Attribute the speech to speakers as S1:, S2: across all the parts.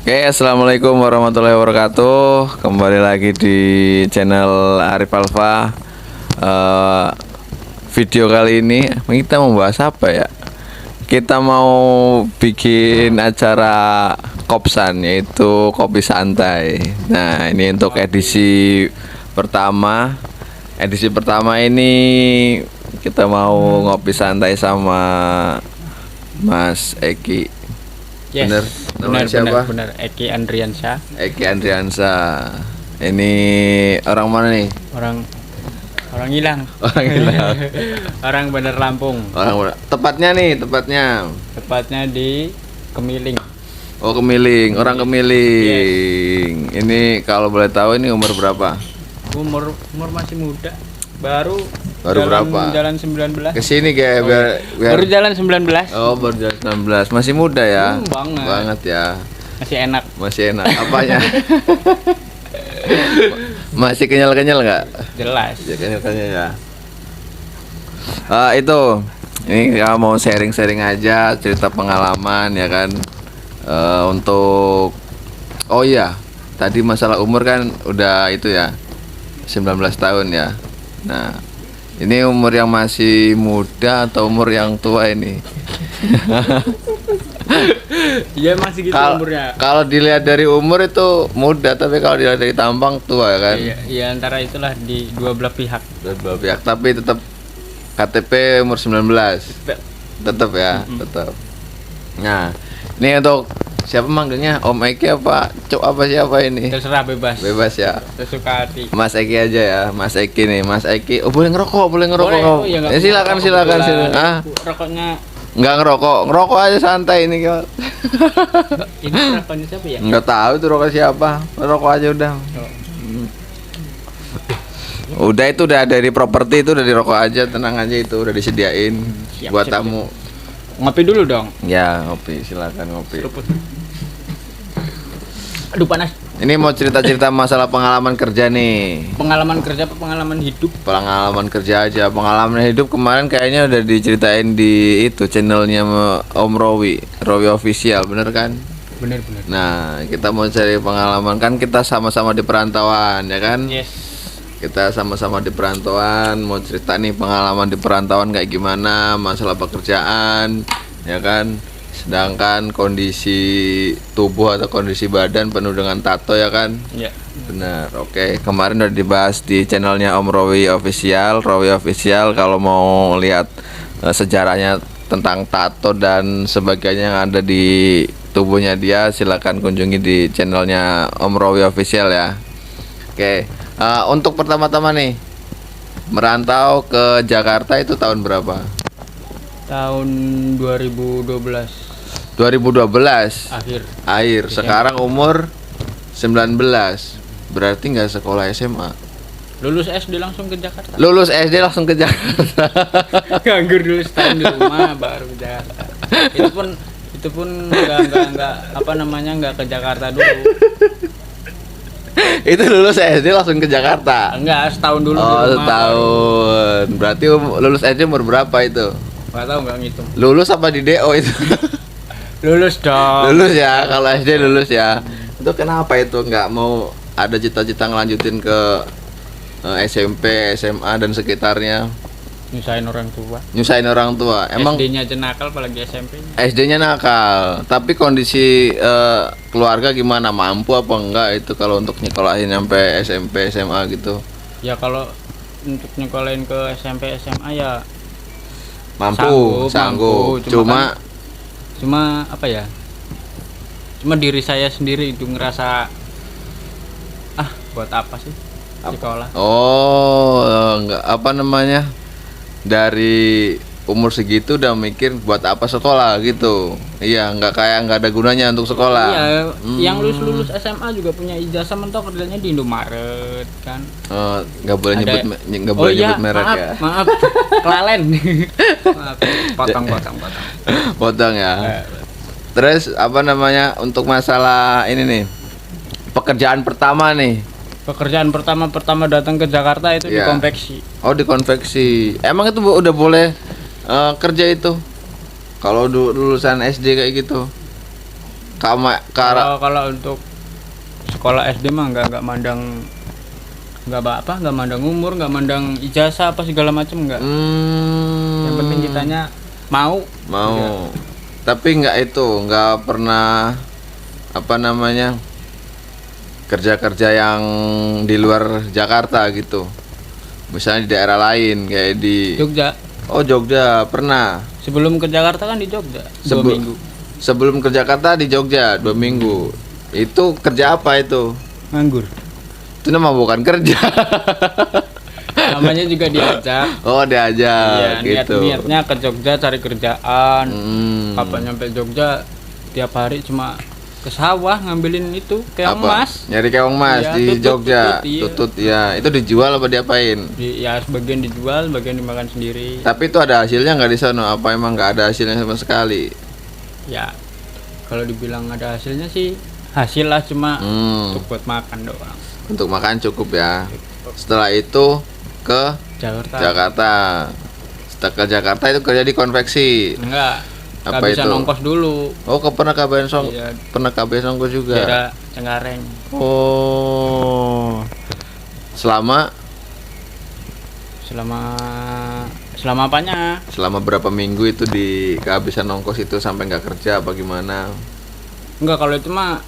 S1: Oke, assalamualaikum warahmatullahi wabarakatuh. Kembali lagi di channel Arif Alfa. Eh, Video kali ini kita membahas apa ya? Kita mau bikin acara kopsan, yaitu kopi santai. Nah, ini untuk edisi pertama. Edisi pertama ini kita mau ngopi santai sama Mas Eki.
S2: Yes,
S1: Bener, namanya siapa?
S2: benar. Eki Andriansyah,
S1: Eki Andriansa. Ini orang mana nih?
S2: orang hilang.
S1: Orang hilang.
S2: Orang Bandar Lampung.
S1: Tepatnya
S2: Tepatnya di Kemiling.
S1: Oh, Kemiling, orang Kemiling. Ini kalau boleh tahu ini umur berapa?
S2: Umur masih muda. Baru
S1: berapa?
S2: Jalan 19.
S1: Kesini kayak biar
S2: Baru jalan 19.
S1: Oh, baru jalan 19. Masih muda ya?
S2: Banget
S1: ya.
S2: Masih enak.
S1: Apanya? Masih kenyal-kenyal nggak?
S2: Jelas.
S1: Ya, kenyal-kenyal ya. Itu. Ini kita mau sharing-sharing aja cerita pengalaman ya kan. Untuk oh iya, tadi masalah umur kan udah itu ya. 19 tahun ya. Nah, ini umur yang masih muda atau umur yang tua ini?
S2: Iya masih gitu umurnya.
S1: Kalau dilihat dari umur itu muda, tapi kalau dilihat dari tampang tua kan?
S2: Iya, antara itulah di dua belah pihak.
S1: Tapi tetap KTP umur 19. Tetap ya, tetap. Nah, ini untuk siapa manggilnya? Om Eki apa? Cok apa siapa ini?
S2: Terserah, bebas.
S1: Bebas ya.
S2: Sesuka hati.
S1: Mas Eki aja ya, Mas Eki nih, Mas Eki. Oh, boleh ngerokok.
S2: Boleh, oh, iya,
S1: Silakan.
S2: Rokoknya
S1: Enggak ngerokok aja santai ini kok.
S2: ini rokoknya siapa ya?
S1: Enggak tahu itu rokok siapa. Rokok aja udah. Udah itu udah dari properti itu udah di rokok aja, tenang aja itu udah disediain buat tamu.
S2: Ngopi dulu dong.
S1: Ya, ngopi, silakan ngopi.
S2: Seruput. Aduh panas.
S1: Ini mau cerita-cerita masalah pengalaman kerja nih.
S2: Pengalaman kerja apa pengalaman hidup?
S1: Pengalaman kerja aja. Pengalaman hidup kemarin kayaknya udah diceritain di itu channelnya Om Rowi Official, bener kan?
S2: Bener.
S1: Nah, kita mau cari pengalaman kan kita sama-sama di perantauan ya kan?
S2: Yes.
S1: Kita sama-sama di perantauan, mau cerita nih pengalaman di perantauan kayak gimana, masalah pekerjaan, ya kan? Sedangkan kondisi tubuh atau kondisi badan penuh dengan tato ya kan?
S2: Iya.
S1: Benar. Oke, kemarin udah dibahas di channelnya Om Rowi Official. Kalau mau lihat sejarahnya tentang tato dan sebagainya yang ada di tubuhnya dia, silakan kunjungi di channelnya Om Rowi Official ya. Oke. Untuk pertama-tama nih merantau ke Jakarta itu tahun berapa?
S2: Tahun 2012
S1: akhir. Sekarang umur 19. Berarti nggak sekolah SMA.
S2: Lulus SD langsung ke Jakarta. Nganggur dulu setahun di rumah baru ke Jakarta. Itu pun nggak ke Jakarta dulu.
S1: Itu lulus SD langsung ke Jakarta.
S2: Enggak, setahun dulu di
S1: Oh,
S2: rumah.
S1: setahun. Berarti lulus SD umur berapa itu?
S2: Enggak tahu, enggak ngitung.
S1: Lulus apa di DO itu?
S2: Lulus dong.
S1: Lulus ya, kalau SD lulus ya. Itu kenapa itu nggak mau ada cita-cita ngelanjutin ke SMP, SMA dan sekitarnya?
S2: Nyusahin orang tua.
S1: Emang
S2: SD-nya aja nakal apalagi SMP-nya.
S1: SD-nya nakal, tapi kondisi keluarga gimana? Mampu apa enggak itu kalau untuk nyekolahin sampai SMP, SMA gitu?
S2: Ya kalau untuk nyekolahin ke SMP, SMA ya
S1: Mampu.
S2: Cuma apa ya? Cuma diri saya sendiri itu ngerasa buat apa sih sekolah?
S1: Oh, enggak apa namanya? Dari umur segitu udah mikir buat apa sekolah gitu. Iya, nggak ada gunanya untuk sekolah.
S2: Iya, yang lulus SMA juga punya ijazah mentok kerjanya di Indomaret kan.
S1: Nggak boleh nyebut merek ya.
S2: Maaf, kelalen. Maaf,
S1: Potong ya. Terus apa namanya untuk masalah ini nih, pekerjaan pertama nih.
S2: Pekerjaan pertama datang ke Jakarta itu di konveksi.
S1: Oh, di konveksi. Emang itu udah boleh kerja itu? Kalau lulusan SD kayak gitu?
S2: Kalau untuk sekolah SD mah nggak mandang, nggak mandang umur, nggak mandang ijazah apa segala macam nggak. Yang penting kitanya mau.
S1: Ya. Tapi nggak pernah apa namanya kerja yang di luar Jakarta gitu. Misalnya di daerah lain kayak di
S2: Jogja.
S1: Oh, Jogja pernah.
S2: Sebelum ke Jakarta kan di Jogja 2 minggu.
S1: Sebelum ke Jakarta di Jogja 2 minggu. Itu kerja apa itu?
S2: Nganggur.
S1: Itu nama bukan kerja.
S2: Namanya juga diajak.
S1: Oh, diajak
S2: Iya,
S1: gitu.
S2: niatnya ke Jogja cari kerjaan. Kapan nyampe Jogja tiap hari cuma ke sawah ngambilin itu keong emas.
S1: Nyari keong emas
S2: Iya,
S1: di Jogja.
S2: iya.
S1: Tutut ya. Itu dijual apa diapain?
S2: Ya sebagian dijual, sebagian dimakan sendiri.
S1: Tapi itu ada hasilnya nggak di sana? Apa emang nggak ada hasilnya sama sekali?
S2: Ya kalau dibilang ada hasilnya sih hasil lah, cuma untuk buat makan doang.
S1: Untuk makan cukup ya. Setelah itu ke Jakarta. Setelah ke Jakarta itu kerja di konveksi.
S2: Enggak.
S1: Apa
S2: Bisa
S1: itu?
S2: nongkos dulu.
S1: Oh, pernah KBN
S2: Iya.
S1: Pernah KBN Songko juga.
S2: Daerah Cengkareng.
S1: Oh. Selama
S2: apanya?
S1: Selama berapa minggu itu di kehabisan ongkos itu sampai nggak kerja apa gimana?
S2: Enggak, kalau itu mah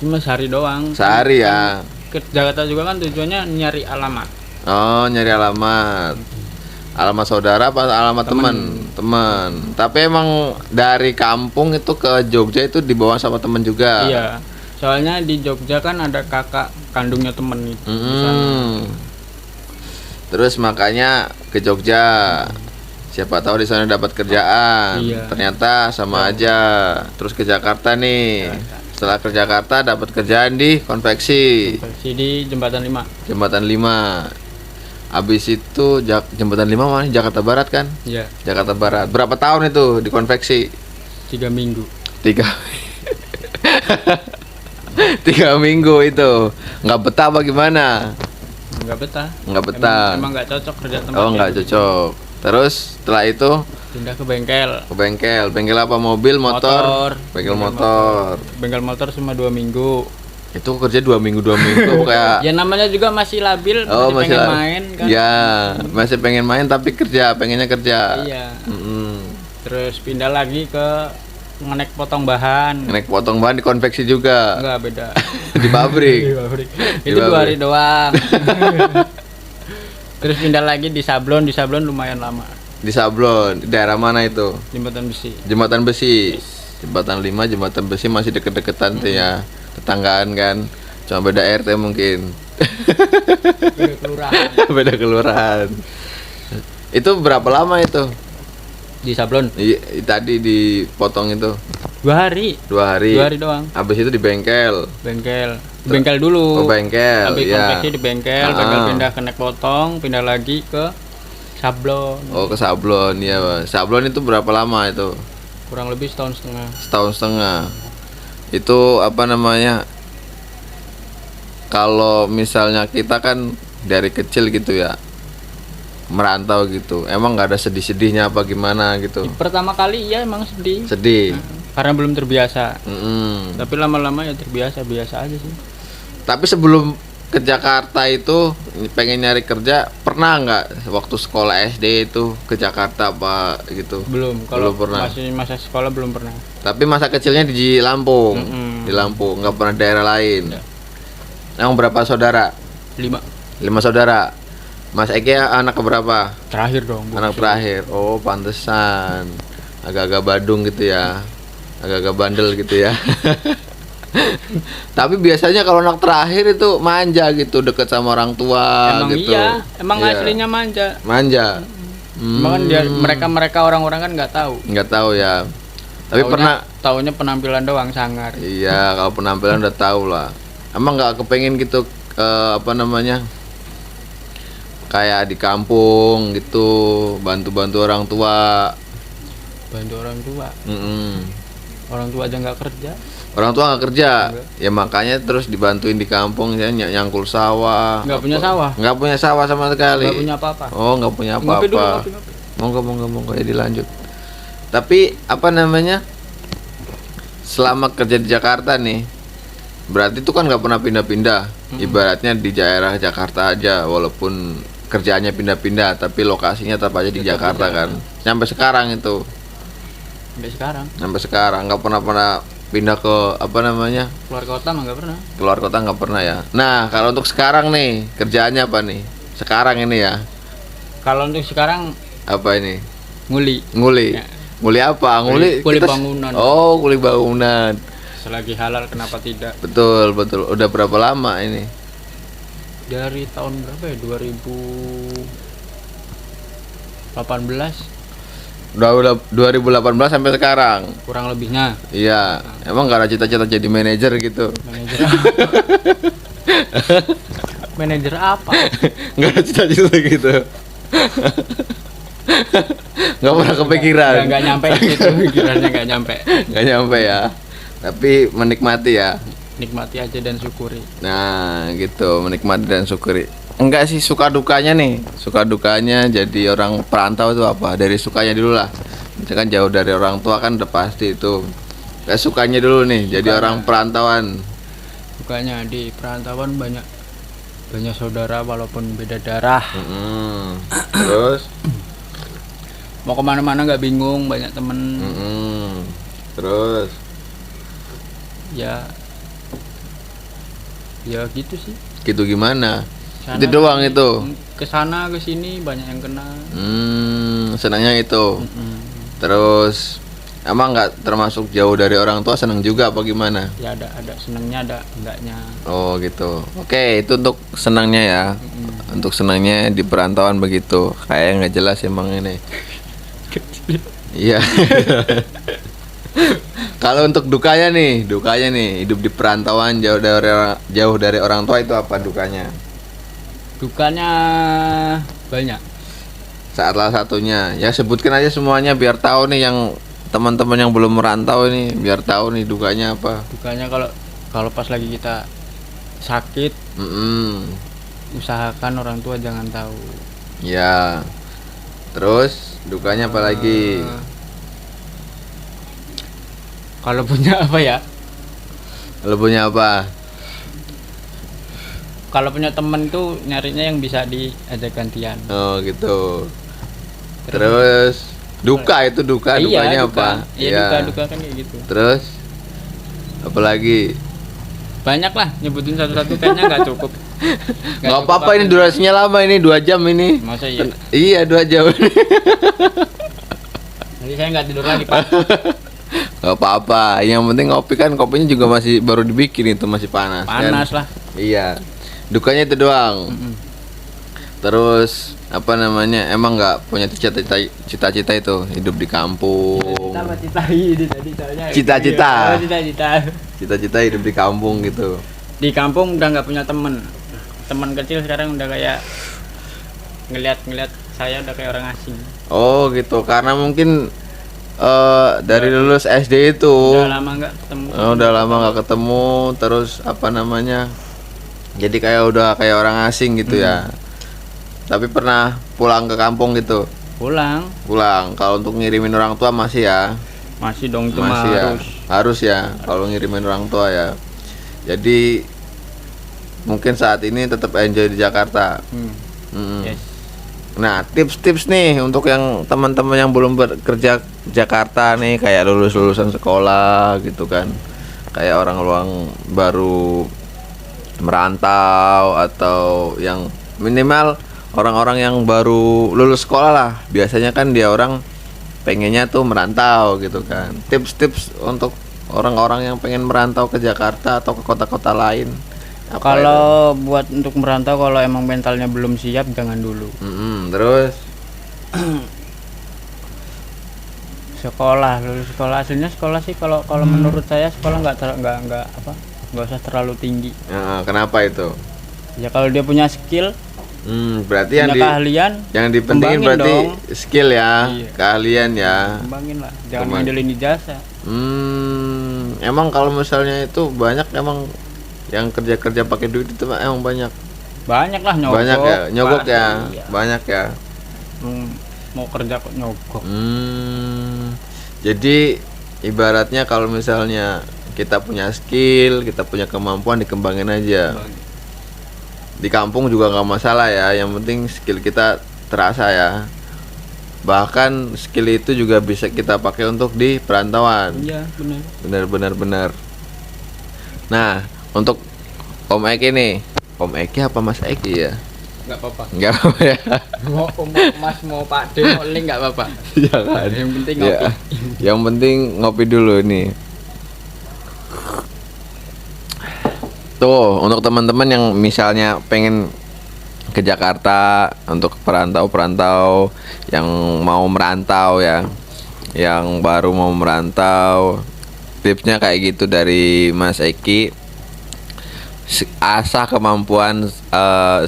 S2: cuma sehari doang.
S1: Sehari ya.
S2: Ke Jakarta juga kan tujuannya nyari alamat.
S1: Oh, nyari alamat. Alamat saudara apa alamat teman? Tapi emang dari kampung itu ke Jogja itu dibawa sama teman juga.
S2: Iya. Soalnya di Jogja kan ada kakak kandungnya temen itu di sana.
S1: Terus makanya ke Jogja. Siapa tahu di sana dapat kerjaan.
S2: Iya.
S1: Ternyata sama aja. Terus ke Jakarta nih. Setelah ke Jakarta dapat kerjaan di konveksi.
S2: Di Jembatan 5.
S1: Jembatan 5. Habis itu Jembatan 5 mana? Jakarta Barat kan?
S2: Iya.
S1: Jakarta Barat. Berapa tahun itu di konveksi?
S2: 3 minggu.
S1: 3 minggu itu. Nggak betah apa gimana?
S2: Nggak betah.
S1: Nggak betah.
S2: Emang nggak cocok kerja tempat.
S1: Oh, nggak cocok. Terus setelah itu
S2: pindah ke bengkel.
S1: Bengkel apa? Mobil, motor? Bengkel motor.
S2: Bengkel motor cuma 2 minggu.
S1: Itu kerja 2 minggu kayak.
S2: Ya namanya juga masih labil, masih pengen main kan.
S1: Ya, masih pengen main tapi pengennya kerja.
S2: Iya. Terus pindah lagi ke ngenek potong bahan.
S1: Ngenek potong bahan di konveksi juga.
S2: Enggak, beda.
S1: Di pabrik.
S2: Itu 2 hari doang. Terus pindah lagi di Sablon lumayan lama.
S1: Di Sablon, di daerah mana itu?
S2: Jembatan Besi.
S1: Jembatan Besi. Jembatan 5, Jembatan Besi masih deket-deketan tuh ya. Tetanggaan kan. Cuma beda RT mungkin.
S2: Beda kelurahan.
S1: Beda kelurahan. Itu berapa lama itu?
S2: Di Sablon.
S1: Tadi dipotong itu
S2: 2 hari.
S1: 2 hari.
S2: 2 hari doang.
S1: Habis itu di bengkel.
S2: Di bengkel dulu.
S1: Oh, bengkel.
S2: Habis konveksi di bengkel, pindah ke nek potong, pindah lagi ke Sablon.
S1: Oh, ke Sablon ya, Pak. Sablon itu berapa lama itu?
S2: Kurang lebih setahun setengah.
S1: Setahun setengah. Itu apa namanya? Kalau misalnya kita kan dari kecil gitu ya, merantau gitu, emang nggak ada sedih-sedihnya apa gimana gitu?
S2: Pertama kali ya emang sedih. Karena belum terbiasa. Tapi lama-lama ya terbiasa, biasa aja sih.
S1: Tapi sebelum ke Jakarta itu pengen nyari kerja, pernah nggak waktu sekolah SD itu ke Jakarta apa gitu?
S2: Belum. Kalau
S1: pernah.
S2: Masih masa sekolah belum pernah.
S1: Tapi masa kecilnya di Lampung. Di Lampung, nggak pernah daerah lain. Yang berapa saudara?
S2: 5
S1: saudara. Mas Eki anak keberapa?
S2: Terakhir dong.
S1: Anak terakhir. Oh, pantesan. Agak-agak Badung gitu ya. Agak-agak bandel gitu ya. Tapi biasanya kalau anak terakhir itu manja gitu, deket sama orang tua.
S2: Emang
S1: gitu.
S2: iya, emang aslinya manja.
S1: Emang
S2: kan mereka orang-orang kan nggak tahu.
S1: Nggak tahu ya. Tapi
S2: taunya penampilan doang sangar.
S1: Iya, kalau penampilan udah tahu lah. Emang nggak kepengen gitu apa namanya? Kayak di kampung gitu, bantu-bantu orang tua.
S2: Bantu orang tua. Orang tua aja nggak kerja.
S1: Orang tua nggak kerja, ya makanya terus dibantuin di kampung ya, nyangkul sawah.
S2: Nggak punya sawah.
S1: Nggak punya sawah sama sekali.
S2: Nggak punya apa-apa.
S1: Oh, nggak punya apa-apa.
S2: Ngopi dulu.
S1: Monggo ya dilanjut. Tapi apa namanya? selama kerja di Jakarta nih, berarti itu kan nggak pernah pindah-pindah. Ibaratnya di daerah Jakarta aja, walaupun kerjaannya pindah-pindah, tapi lokasinya tetap aja di Jakarta kan. Sampai sekarang itu, sampai sekarang nggak pernah pindah ke apa namanya,
S2: Keluar kota mah nggak pernah.
S1: keluar kota nggak pernah ya. Nah kalau untuk sekarang nih kerjaannya apa nih? Sekarang ini ya,
S2: Kalau untuk sekarang
S1: apa ini?
S2: nguli.
S1: Nguli.
S2: Ya.
S1: Nguli apa?
S2: Kuli
S1: Kita-
S2: bangunan.
S1: Oh, kuli bangunan.
S2: Selagi halal kenapa tidak?
S1: Betul, betul. Udah berapa lama ini?
S2: Dari tahun berapa ya? 2018
S1: Udah 2018 sampai sekarang.
S2: kurang lebihnya.
S1: Iya. Emang gak ada cita-cita jadi manajer gitu?
S2: Manajer manajer apa?
S1: Gak ada cita-cita gitu. Gak pernah kepikiran.
S2: Nggak nyampe gitu, pikirannya nggak nyampe.
S1: Gak nyampe ya. Tapi menikmati ya.
S2: Nikmati aja dan syukuri.
S1: Nah, gitu, menikmati dan syukuri. Enggak sih, suka dukanya nih. Suka dukanya jadi orang perantau itu apa? Dari sukanya dulu lah. Misalkan jauh dari orang tua kan udah pasti itu. Kayak sukanya dulu nih, jadi orang perantauan.
S2: Bukannya di perantauan banyak saudara walaupun beda darah.
S1: Terus,
S2: Mau kemana-mana nggak bingung, banyak temen.
S1: terus,
S2: Ya gitu sih.
S1: gitu gimana?
S2: Sana
S1: Itu doang
S2: sini,
S1: itu.
S2: Kesana kesini banyak yang kena.
S1: Senangnya itu. Terus, emang nggak termasuk jauh dari orang tua, senang juga apa gimana?
S2: Ya ada senangnya, ada enggaknya.
S1: Oh gitu. Oke, itu untuk senangnya ya. Untuk senangnya di perantauan begitu. Kayak nggak jelas emang ini. Iya. Kalau untuk dukanya nih hidup di perantauan jauh dari orang tua itu apa dukanya?
S2: Dukanya banyak.
S1: Salah satunya, ya sebutkan aja semuanya biar tahu nih yang teman-teman yang belum merantau ini biar tahu nih dukanya apa.
S2: Dukanya kalau pas lagi kita sakit, usahakan orang tua jangan tahu.
S1: Ya. Terus dukanya apa lagi?
S2: Kalau punya apa ya?
S1: Lo punya apa?
S2: Kalau punya temen tuh nyarinya yang bisa diajak gantian.
S1: Oh gitu. Terus duka itu dukanya apa?
S2: Iya, duka kan kayak gitu.
S1: Terus apa lagi?
S2: Banyak lah, nyebutin satu-satu kayaknya nggak cukup.
S1: Nggak apa-apa, ini durasinya lama, ini 2 jam ini.
S2: Masa iya?
S1: Iya 2 jam ini.
S2: Nanti saya nggak tidur lagi, Pak.
S1: Nggak apa-apa, yang penting ngopi kan, kopinya juga masih baru dibikin itu, masih panas.
S2: Panas
S1: kan?
S2: lah.
S1: Iya. Dukanya itu doang. Terus apa namanya? Emang nggak punya cita-cita itu hidup di kampung? Cita-cita. Cita-cita hidup di kampung gitu.
S2: Di kampung udah nggak punya temen. Teman kecil sekarang udah kayak ngeliat saya udah kayak orang asing.
S1: Oh gitu, karena mungkin dari lulus SD itu
S2: Udah lama nggak ketemu.
S1: udah lama nggak ketemu, terus apa namanya? Jadi udah kayak orang asing gitu ya. Tapi pernah pulang ke kampung gitu?
S2: Pulang.
S1: Kalau untuk ngirimin orang tua masih ya?
S2: Masih dong, itu
S1: Masih ya?
S2: harus.
S1: Harus ya kalau ngirimin orang tua ya. Jadi mungkin saat ini tetap enjoy di Jakarta.
S2: Yes.
S1: Nah, tips-tips nih untuk yang teman-teman yang belum bekerja di Jakarta nih, kayak lulusan sekolah gitu kan. Kayak orang baru merantau, atau yang minimal orang-orang yang baru lulus sekolah lah. Biasanya kan dia orang pengennya tuh merantau gitu kan. Tips-tips untuk orang-orang yang pengen merantau ke Jakarta atau ke kota-kota lain. Apa
S2: Kalau buat untuk merantau, kalau emang mentalnya belum siap, jangan dulu.
S1: Terus
S2: Lulus sekolah, aslinya sekolah sih kalau menurut saya sekolah nggak usah terlalu tinggi.
S1: kenapa itu?
S2: Ya kalau dia punya skill,
S1: Berarti
S2: punya keahlian,
S1: yang dipentingin
S2: kembangin
S1: berarti
S2: dong.
S1: skill ya,
S2: Iya.
S1: keahlian ya.
S2: kembangin lah, jangan
S1: Kembang.
S2: ngandelin ijazah.
S1: Emang kalau misalnya itu banyak emang yang kerja pakai duit itu emang banyak.
S2: Banyak lah nyogok.
S1: Banyak ya, nyogok
S2: pasti,
S1: ya.
S2: iya.
S1: Banyak ya.
S2: Mau kerja kok nyogok.
S1: Jadi ibaratnya kalau misalnya kita punya skill, kita punya kemampuan, dikembangin aja. Di kampung juga nggak masalah ya, yang penting skill kita terasa ya. Bahkan skill itu juga bisa kita pakai untuk di perantauan.
S2: Iya, benar.
S1: Benar. Nah, untuk Om Eki nih, Om Eki apa Mas Eki ya?
S2: Nggak apa-apa.
S1: Enggak apa ya.
S2: Mau Mas mau Pak De mau Link nggak apa-apa.
S1: Jangan.
S2: Yang penting
S1: Ya,
S2: ngopi.
S1: yang penting ngopi dulu nih. Tuh, untuk teman-teman yang misalnya pengen ke Jakarta, untuk perantau-perantau yang mau merantau ya, yang baru mau merantau, tipsnya kayak gitu dari Mas Eki. Asah kemampuan,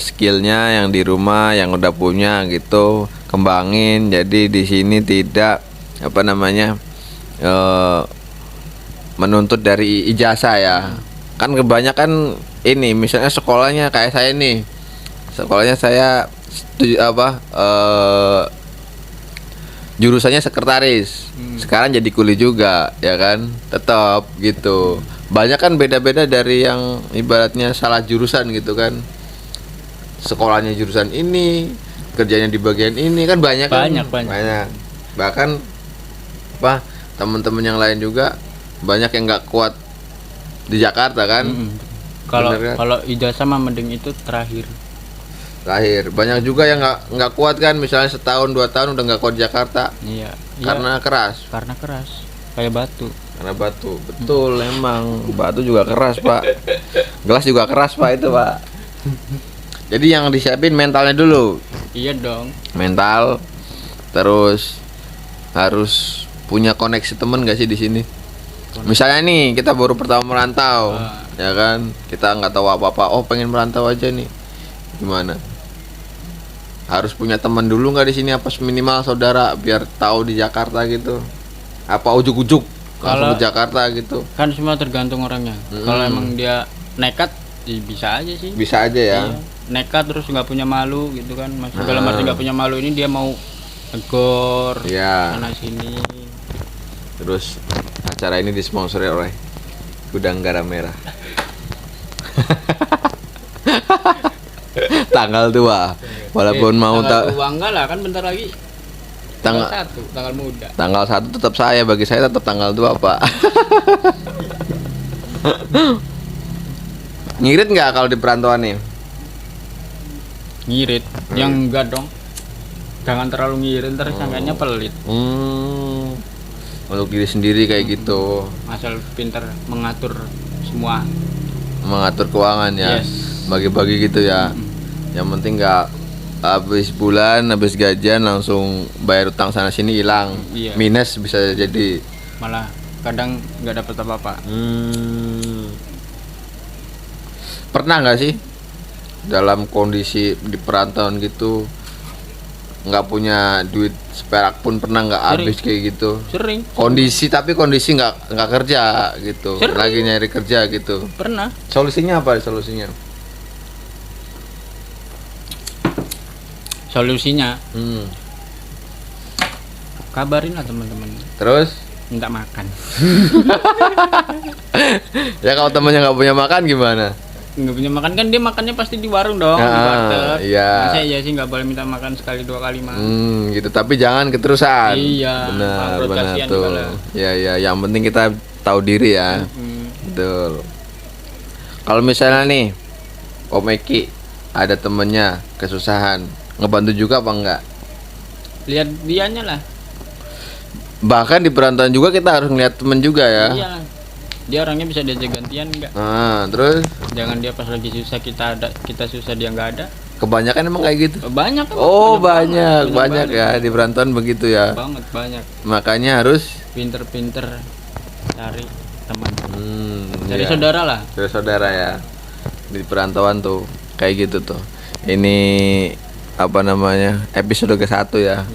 S1: skillnya yang di rumah yang udah punya gitu, kembangin. Jadi di sini tidak apa namanya menuntut dari ijazah ya. Kan kebanyakan ini misalnya sekolahnya kayak saya nih, sekolahnya saya jurusannya sekretaris, sekarang jadi kuli juga ya kan, tetap gitu. Banyak kan beda-beda dari yang ibaratnya salah jurusan gitu kan, sekolahnya jurusan ini, kerjanya di bagian ini kan banyak kan, banyak. Bahkan apa teman-teman yang lain juga banyak yang nggak kuat di Jakarta kan.
S2: Kalau
S1: Bener kan?
S2: kalau ijazah mah mending itu terakhir.
S1: Banyak juga yang nggak kuat kan, misalnya setahun 2 tahun udah nggak kuat di Jakarta.
S2: Iya.
S1: Karena keras.
S2: Karena keras. Kayak batu.
S1: Karena batu, betul. Emang batu juga keras pak. Gelas juga keras pak itu pak. Jadi yang disiapin mentalnya dulu.
S2: Iya dong.
S1: Mental, terus harus punya koneksi temen gak sih di sini? Misalnya nih kita baru pertama merantau, ya kan? Kita nggak tahu apa-apa. Oh pengen merantau aja nih. Gimana? Harus punya teman dulu nggak di sini? Apa minimal saudara biar tahu di Jakarta gitu? Apa ujuk-ujuk langsung ke Jakarta gitu?
S2: Kan semua tergantung orangnya. Kalau emang dia nekat, bisa aja sih.
S1: Bisa aja ya.
S2: Iya. Nekat terus nggak punya malu gitu kan? Mas dalam arti nggak punya malu ini dia mau negor sana sini.
S1: Terus acara ini disponsori oleh Gudang Garam Merah. Tanggal tua, walaupun mau
S2: tanggal tua enggak lah, kan bentar lagi tanggal 1, tanggal muda.
S1: Tanggal 1 tetap saya, bagi saya tetap tanggal 2 pak. Ngirit nggak kalau di perantauan nih?
S2: Ngirit, yang enggak dong. Jangan terlalu ngirit, ntar sangkanya pelit.
S1: Untuk diri sendiri kayak gitu.
S2: Asal pintar mengatur semua.
S1: Mengatur keuangan ya.
S2: Yes.
S1: Bagi-bagi gitu ya. Yang penting nggak habis bulan, habis gajian langsung bayar utang sana sini hilang.
S2: Iya.
S1: Minus bisa jadi.
S2: Malah kadang nggak dapat apa-apa.
S1: Pernah nggak sih dalam kondisi di perantauan gitu nggak punya duit seperak pun, pernah nggak habis kayak gitu?
S2: Sering.
S1: Kondisi nggak kerja gitu.
S2: Sering.
S1: Lagi nyari kerja gitu.
S2: Pernah.
S1: Solusinya apa solusinya?
S2: Solusinya kabarin lah teman-teman.
S1: Terus
S2: Minta makan.
S1: ya kalau temennya nggak punya makan gimana?
S2: Nggak punya makan kan dia makannya pasti di warung dong, di warteg.
S1: Iya.
S2: Masa iya sih nggak boleh minta makan sekali 2 kali mah.
S1: Gitu, tapi jangan keterusan.
S2: Iya.
S1: Benar
S2: kasihan
S1: tuh.
S2: juga lah.
S1: Ya, yang penting kita tahu diri ya. Betul. Kalau misalnya nih Om Eki ada temennya kesusahan, ngebantu juga apa enggak?
S2: Lihat dianya lah.
S1: Bahkan di perantauan juga kita harus ngeliat temen juga ya.
S2: Iya. Dia orangnya bisa diajak gantian enggak?
S1: Terus
S2: Jangan dia pas lagi susah kita susah dia nggak ada.
S1: kebanyakan emang kayak gitu.
S2: Banyak kan?
S1: Oh banyak ya di perantauan begitu ya.
S2: Banyak.
S1: Makanya harus
S2: Pinter-pinter cari teman. Cari
S1: iya.
S2: saudara lah.
S1: Cari saudara ya. Di perantauan tuh kayak gitu tuh. Ini apa namanya? Episode ke-1 ya.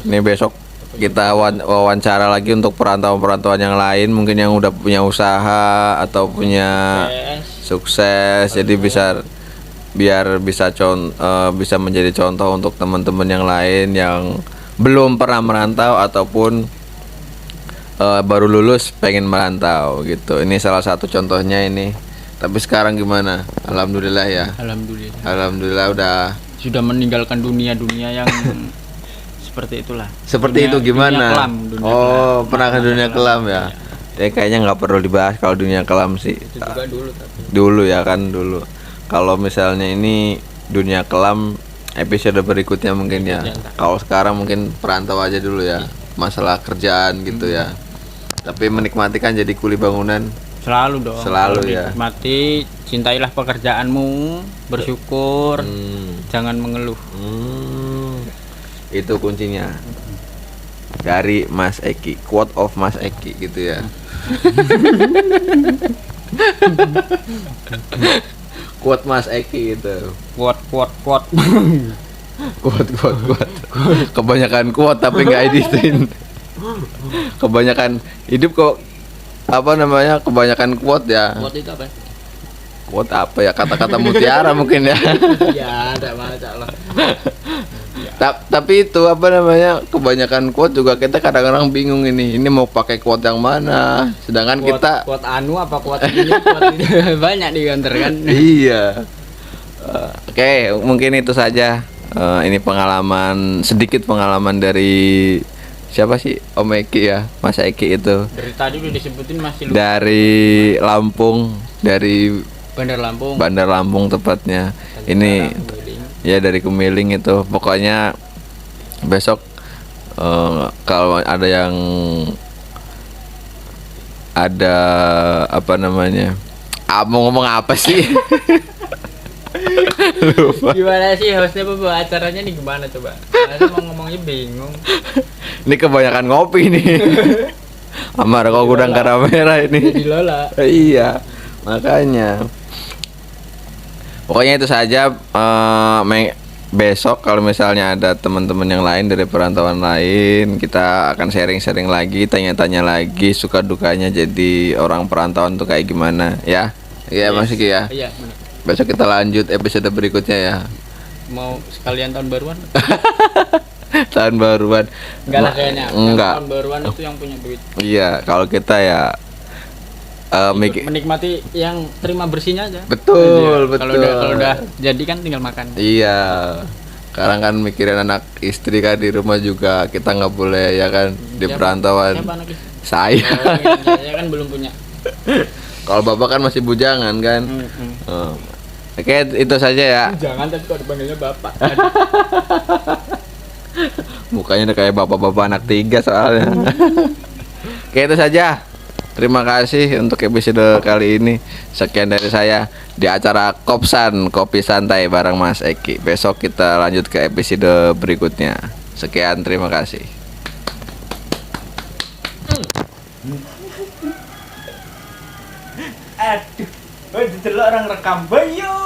S1: Ini besok kita wawancara lagi untuk perantauan-perantauan yang lain, mungkin yang udah punya usaha atau punya sukses. Jadi biar bisa menjadi contoh untuk teman-teman yang lain yang belum pernah merantau ataupun baru lulus pengen merantau gitu. Ini salah satu contohnya ini. Tapi sekarang gimana? Alhamdulillah ya.
S2: Alhamdulillah.
S1: Alhamdulillah udah
S2: Sudah meninggalkan dunia-dunia yang seperti itulah.
S1: seperti itu
S2: Dunia
S1: gimana?
S2: kelam,
S1: Pernah ke dunia kelam ya? Ya kayaknya nggak perlu dibahas kalau dunia kelam sih.
S2: Itu juga dulu tapi.
S1: Dulu ya kan dulu. Kalau misalnya ini dunia kelam episode berikutnya mungkin ya. Kalau sekarang mungkin perantau aja dulu ya. Masalah kerjaan gitu ya. Tapi menikmati kan jadi kuli bangunan.
S2: Selalu dong.
S1: Selalu
S2: Kalau
S1: ya.
S2: Nikmati, cintailah pekerjaanmu, bersyukur, jangan mengeluh.
S1: Itu kuncinya. Dari Mas Eki, quote of Mas Eki gitu ya. Quote Mas Eki itu.
S2: Kuat.
S1: Quote. Kebanyakan quote tapi nggak editin. Kebanyakan hidup kok apa namanya? Kebanyakan quote ya.
S2: Kuat itu apa?
S1: Quote apa ya? Kata-kata mutiara mungkin ya.
S2: Ya, ada masalah.
S1: Tapi itu apa namanya? Kebanyakan quote juga kita kadang-kadang bingung ini mau pakai quote yang mana. Sedangkan kita
S2: Kuat anu apa kuat ini, kuat itu banyak di kantor kan.
S1: iya. Oke, mungkin itu saja. Ini sedikit pengalaman dari siapa sih Om Eki ya, Mas Eki itu
S2: Dari tadi udah disebutin masih lupa.
S1: dari Lampung, dari
S2: Bandar Lampung.
S1: Bandar Lampung tepatnya. Ini ya dari Kumiling itu. Pokoknya besok kalau ada yang ada apa namanya? Mau ngomong apa sih? Lupa.
S2: Gimana sih hostnya bawa acaranya nih gimana coba? Masa mau ngomongnya bingung.
S1: Ini kebanyakan ngopi nih. Amar kok gudang garam merah ini.
S2: Jadi Lola.
S1: Iya, makanya. Pokoknya itu saja. Besok kalau misalnya ada teman-teman yang lain dari perantauan lain, kita akan sharing-sharing lagi, tanya-tanya lagi suka dukanya jadi orang perantauan tuh kayak gimana ya. Iya, Mas Iki ya.
S2: Iya, benar.
S1: Besok kita lanjut episode berikutnya ya.
S2: Mau sekalian tahun baruan?
S1: Tahun baruan.
S2: Enggak lah kayaknya.
S1: Enggak.
S2: Tahun baruan itu yang punya duit.
S1: Iya, kalau kita ya
S2: Menikmati yang terima bersihnya aja.
S1: betul.
S2: Kalau udah jadi kan tinggal makan.
S1: Iya. Sekarang kan mikirin anak istri kan di rumah juga kita nggak boleh ya kan di perantauan.
S2: Siapa anak istri?
S1: Saya.
S2: Saya kan belum punya.
S1: Kalau bapak kan masih bujangan kan. Oke, itu saja ya.
S2: Jangan tapi kok dipanggilnya bapak.
S1: Mukanya udah kayak bapak-bapak anak 3 soalnya. Oke, itu saja. Terima kasih untuk episode kali ini. Sekian dari saya di acara Kopsan Kopi Santai bareng Mas Eki. Besok kita lanjut ke episode berikutnya. Sekian, terima kasih.
S2: Aduh, didelok orang rekam bayo.